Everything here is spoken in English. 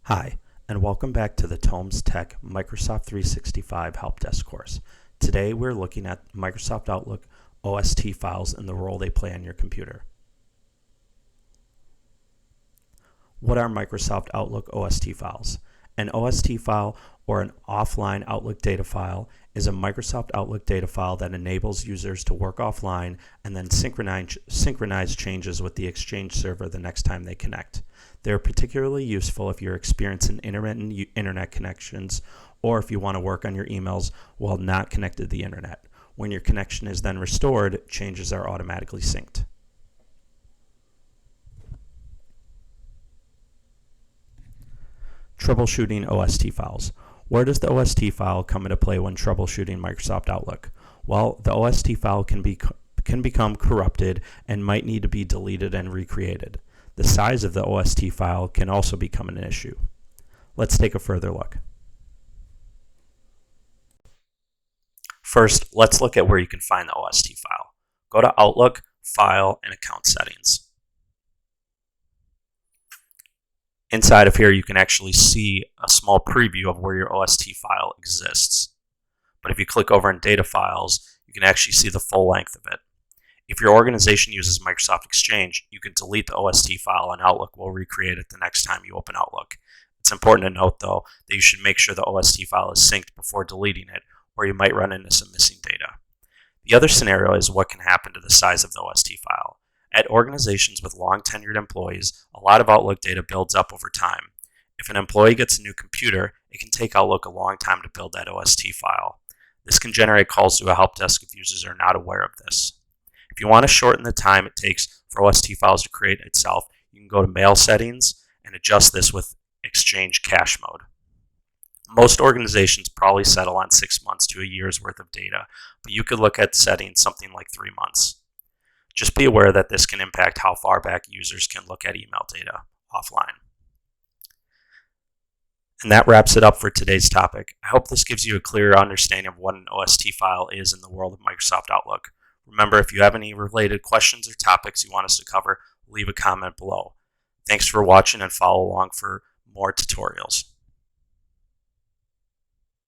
Hi, and welcome back to the Tomes Tech Microsoft 365 Help Desk course. Today we're looking at Microsoft Outlook OST files and the role they play on your computer. What are Microsoft Outlook OST files? An OST file, or an offline Outlook data file, is a Microsoft Outlook data file that enables users to work offline and then synchronize changes with the Exchange server the next time they connect. They're particularly useful if you're experiencing intermittent internet connections or if you want to work on your emails while not connected to the internet. When your connection is then restored, changes are automatically synced. Troubleshooting OST files. Where does the OST file come into play when troubleshooting Microsoft Outlook? Well, the OST file can become corrupted and might need to be deleted and recreated. The size of the OST file can also become an issue. Let's take a further look. First, let's look at where you can find the OST file. Go to Outlook, File, and Account Settings. Inside of here, you can actually see a small preview of where your OST file exists. But if you click over in Data Files, you can actually see the full length of it. If your organization uses Microsoft Exchange, you can delete the OST file and Outlook will recreate it the next time you open Outlook. It's important to note, though, that you should make sure the OST file is synced before deleting it, or you might run into some missing data. The other scenario is what can happen to the size of the OST file. At organizations with long-tenured employees, a lot of Outlook data builds up over time. If an employee gets a new computer, it can take Outlook a long time to build that OST file. This can generate calls to a help desk if users are not aware of this. If you want to shorten the time it takes for OST files to create itself, you can go to Mail Settings and adjust this with Exchange Cache Mode. Most organizations probably settle on 6 months to a year's worth of data, but you could look at setting something like 3 months. Just be aware that this can impact how far back users can look at email data offline. And that wraps it up for today's topic. I hope this gives you a clearer understanding of what an OST file is in the world of Microsoft Outlook. Remember, if you have any related questions or topics you want us to cover, leave a comment below. Thanks for watching and follow along for more tutorials.